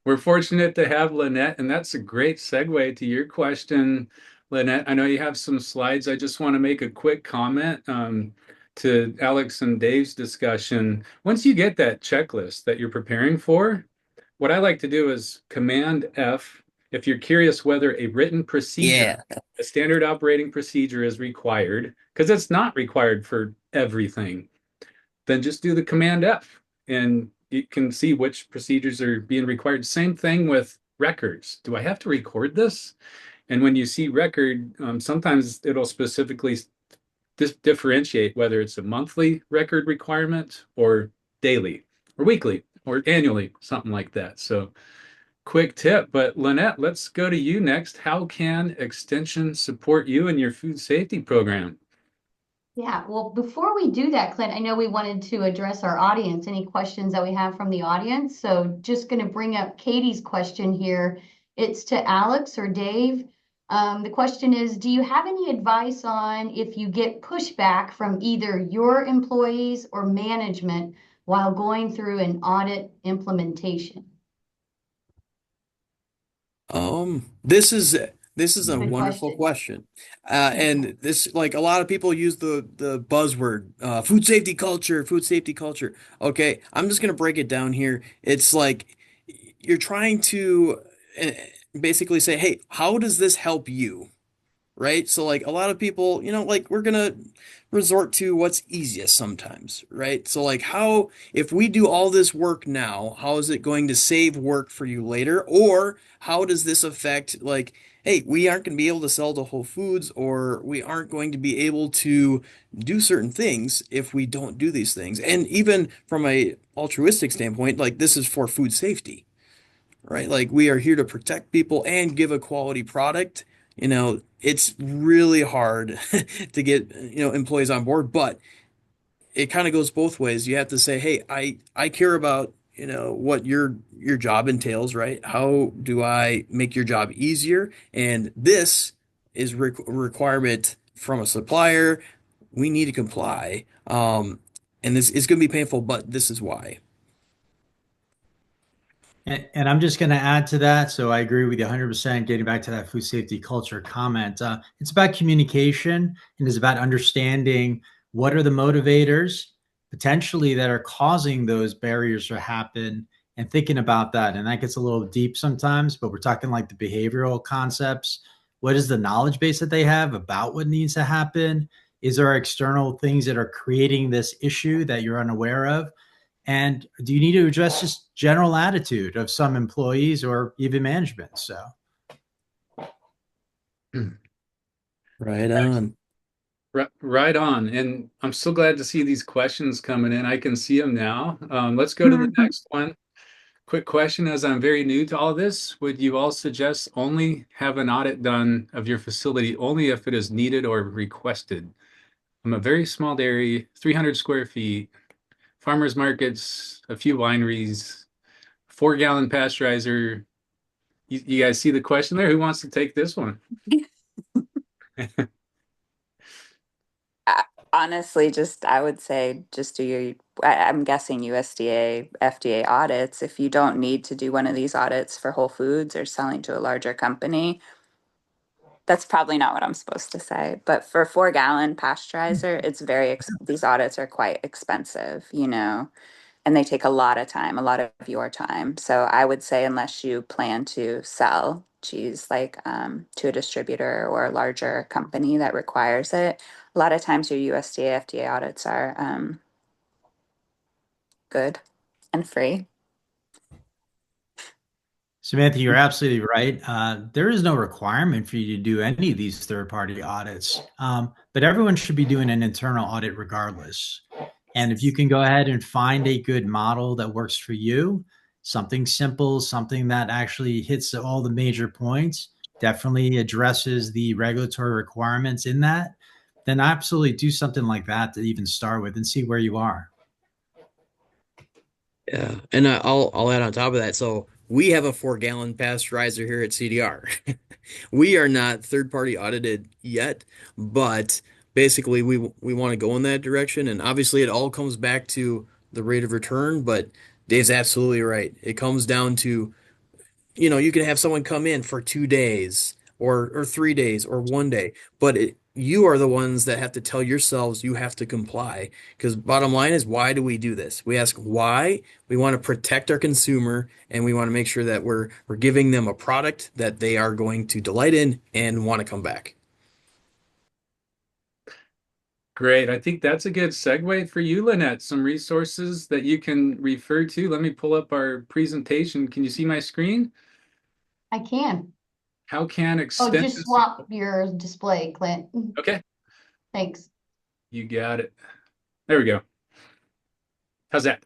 We're fortunate to have Lynette, and that's a great segue to your question, Lynette. I know you have some slides. I just want to make a quick comment to Alex and Dave's discussion. Once you get that checklist that you're preparing for, what I like to do is Command F if you're curious whether a written procedure, a standard operating procedure is required, because it's not required for everything, then just do the Command F and you can see which procedures are being required. Same thing with records. Do I have to record this? And when you see record, sometimes it'll specifically differentiate whether it's a monthly record requirement or daily or weekly or annually, something like that. So quick tip. But Lynette, let's go to you next. How can Extension support you in your food safety program? Yeah, well, before we do that, Clint, I know we wanted to address our audience, any questions that we have from the audience. So just going to bring up Katie's question here. It's to Alex or Dave. The question is, do you have any advice on if you get pushback from either your employees or management while going through an audit implementation? This is a Good wonderful question. question. And this, like a lot of people use the buzzword, food safety culture. Okay, I'm just gonna break it down here. It's like you're trying to basically say, hey, how does this help you? Right? So like a lot of people, like we're gonna resort to what's easiest sometimes, right? So like if we do all this work now, how is it going to save work for you later? Or how does this affect like, hey, we aren't going to be able to sell to Whole Foods, or we aren't going to be able to do certain things if we don't do these things. And even from a altruistic standpoint, like this is for food safety, right? Like we are here to protect people and give a quality product. It's really hard to get, employees on board, but it kind of goes both ways. You have to say, hey, I care about, what your job entails, right? How do I make your job easier? And this is a requirement from a supplier. We need to comply. And this is going to be painful, but this is why. And I'm just going to add to that. So I agree with you 100%. Getting back to that food safety culture comment, it's about communication and it's about understanding what are the motivators potentially that are causing those barriers to happen and thinking about that. And that gets a little deep sometimes, but we're talking like the behavioral concepts. What is the knowledge base that they have about what needs to happen? Is there external things that are creating this issue that you're unaware of? And do you need to address just general attitude of some employees or even management? So, Right on. Right on. And I'm so glad to see these questions coming in. I can see them now. Let's go to the next one. Quick question, as I'm very new to all this, would you all suggest only have an audit done of your facility only if it is needed or requested? I'm a very small dairy, 300 square feet, farmers markets, a few wineries, 4-gallon pasteurizer. You guys see the question there? Who wants to take this one? Uh, Honestly, just I would say just do your, I'm guessing USDA, FDA audits. If you don't need to do one of these audits for Whole Foods or selling to a larger company, that's probably not what I'm supposed to say. But for 4-gallon pasteurizer, it's these audits are quite expensive, and they take a lot of time, a lot of your time. So I would say unless you plan to sell cheese like to a distributor or a larger company that requires it, a lot of times your USDA FDA audits are good and free. Samantha, you're absolutely right. There is no requirement for you to do any of these third-party audits, but everyone should be doing an internal audit regardless. And if you can go ahead and find a good model that works for you, something simple, something that actually hits all the major points, definitely addresses the regulatory requirements in that, then absolutely do something like that to even start with and see where you are. Yeah, and I'll add on top of that. So we have a 4-gallon pasteurizer here at CDR. We are not third party audited yet, but basically we want to go in that direction. And obviously it all comes back to the rate of return, but Dave's absolutely right. It comes down to, you can have someone come in for 2 days or 3 days or one day, but you are the ones that have to tell yourselves you have to comply. Because bottom line is, why do we do this? We ask why. We want to protect our consumer, and we want to make sure that we're giving them a product that they are going to delight in and want to come back. Great. I think that's a good segue for you, Lynette. Some resources that you can refer to. Let me pull up our presentation. Can you see my screen? I can. How can Oh, just extension swap your display, Clint. Okay, Thanks. you got it. There we go. How's that?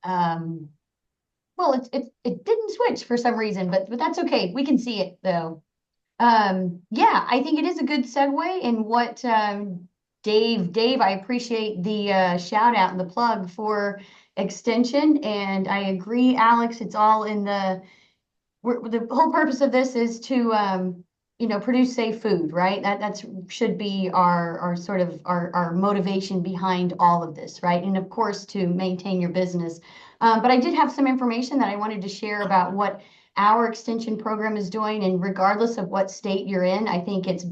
Um, well, it didn't switch for some reason, but that's okay. We can see it though. Yeah, I think it is a good segue in what Dave, I appreciate the shout out and the plug for extension, and I agree, Alex. It's all in the whole purpose of this is to produce safe food, right? That's should be our sort of our motivation behind all of this, right? And of course to maintain your business. But I did have some information that I wanted to share about what our extension program is doing, and regardless of what state you're in, I think it's,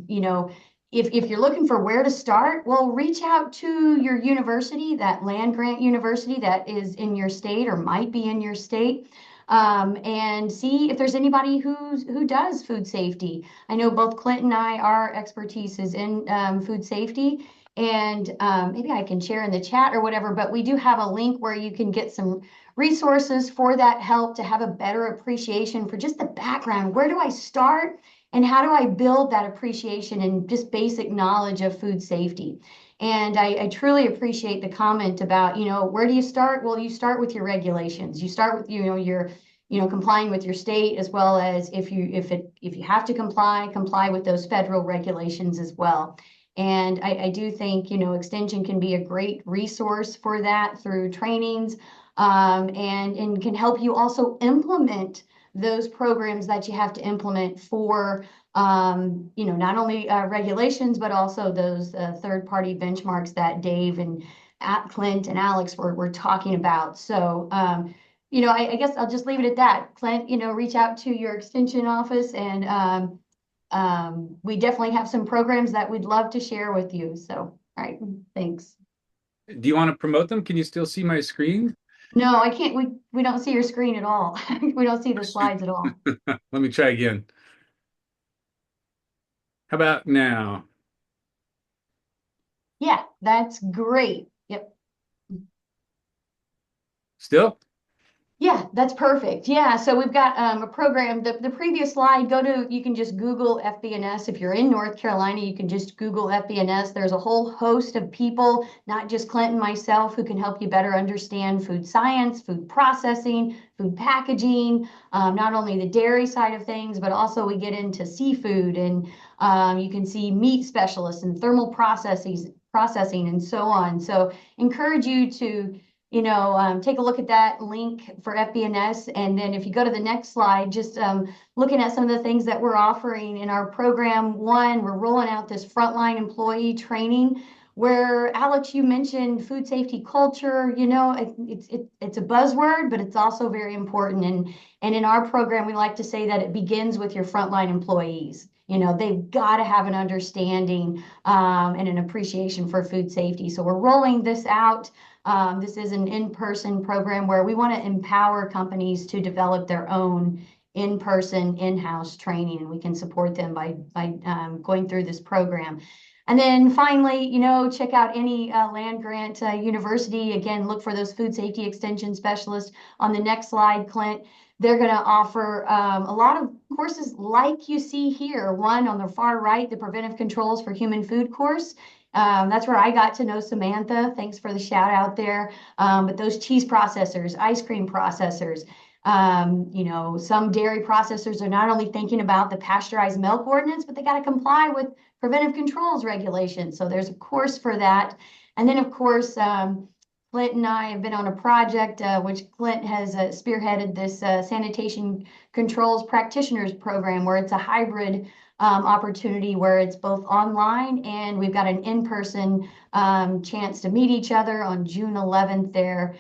if you're looking for where to start, well, reach out to your university, that land grant university that is in your state or might be in your state, and see if there's anybody who does food safety. I know both Clint and I, our expertise is in food safety, and maybe I can share in the chat or whatever, but we do have a link where you can get some resources for that help to have a better appreciation for just the background. Where do I start? And how do I build that appreciation and just basic knowledge of food safety? And I truly appreciate the comment about, where do you start? Well, you start with your regulations. You start with, your, complying with your state, as well as if you have to comply with those federal regulations as well. And I do think, extension can be a great resource for that through trainings, and can help you also implement those programs that you have to implement for not only regulations, but also those third-party benchmarks that Dave and Clint and Alex were talking about. So, I guess I'll just leave it at that. Clint, reach out to your extension office, and we definitely have some programs that we'd love to share with you. So, all right, thanks. Do you want to promote them? Can you still see my screen? No, I can't. We don't see your screen at all. We don't see the slides at all. Let me try again. How about now? Yeah, that's great. Yep. Still? Yeah, that's perfect. Yeah, so we've got a program. The previous slide, you can just Google FBNS. If you're in North Carolina, you can just Google FBNS. There's a whole host of people, not just Clint and myself, who can help you better understand food science, food processing, food packaging, not only the dairy side of things, but also we get into seafood, and you can see meat specialists and thermal processing and so on. So encourage you to take a look at that link for FBNS. And then if you go to the next slide, just looking at some of the things that we're offering in our program. One, we're rolling out this frontline employee training where, Alex, you mentioned food safety culture. It's a buzzword, but it's also very important. And in our program, we like to say that it begins with your frontline employees. They've got to have an understanding and an appreciation for food safety. So we're rolling this out. This is an in-person program where we want to empower companies to develop their own in-person, in-house training, and we can support them by going through this program. And then finally, check out any land grant university. Again, look for those food safety extension specialists. On the next slide, Clint, they're going to offer a lot of courses like you see here. One on the far right, the Preventive Controls for Human Food course. That's where I got to know Samantha. Thanks for the shout out there. But those cheese processors, ice cream processors, some dairy processors are not only thinking about the pasteurized milk ordinance, but they got to comply with preventive controls regulations. So there's a course for that. And then, of course, Clint and I have been on a project which Clint has spearheaded this sanitation controls practitioners program, where it's a hybrid opportunity where it's both online and we've got an in-person chance to meet each other on June 11th there,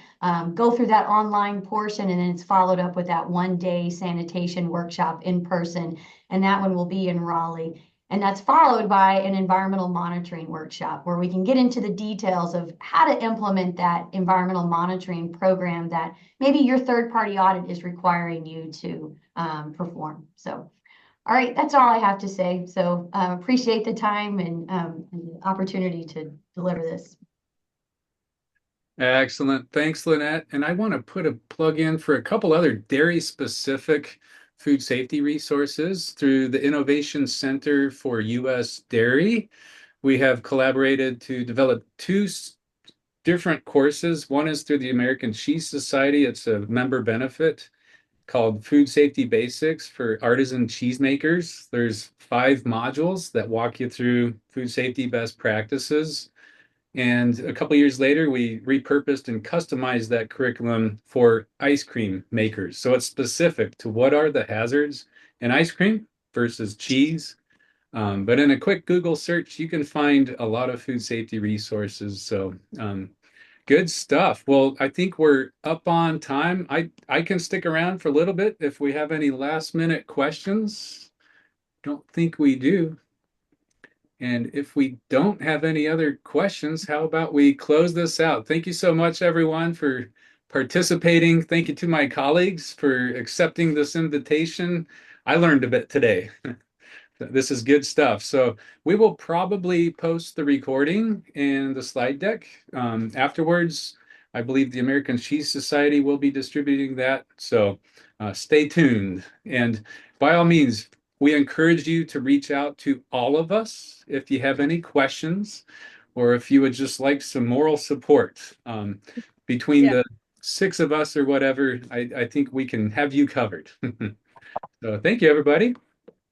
go through that online portion, and then it's followed up with that one-day sanitation workshop in person, and that one will be in Raleigh. And that's followed by an environmental monitoring workshop where we can get into the details of how to implement that environmental monitoring program that maybe your third-party audit is requiring you to perform. So, all right, that's all I have to say. So appreciate the time and the opportunity to deliver this. Excellent. Thanks, Lynette. And I want to put a plug in for a couple other dairy-specific food safety resources through the Innovation Center for U.S. Dairy. We have collaborated to develop two different courses. One is through the American Cheese Society. It's a member benefit called Food Safety Basics for Artisan Cheesemakers. There's 5 modules that walk you through food safety best practices. And a couple years later, we repurposed and customized that curriculum for ice cream makers. So it's specific to what are the hazards in ice cream versus cheese. But in a quick Google search, you can find a lot of food safety resources. So good stuff. Well, I think we're up on time. I can stick around for a little bit if we have any last minute questions. Don't think we do. And if we don't have any other questions, how about we close this out? Thank you so much, everyone, for participating. Thank you to my colleagues for accepting this invitation. I learned a bit today. This is good stuff. So we will probably post the recording and the slide deck afterwards. I believe the American Cheese Society will be distributing that. So stay tuned. And by all means, we encourage you to reach out to all of us if you have any questions, or if you would just like some moral support. Between the 6 of us or whatever, I think we can have you covered. So thank you, everybody.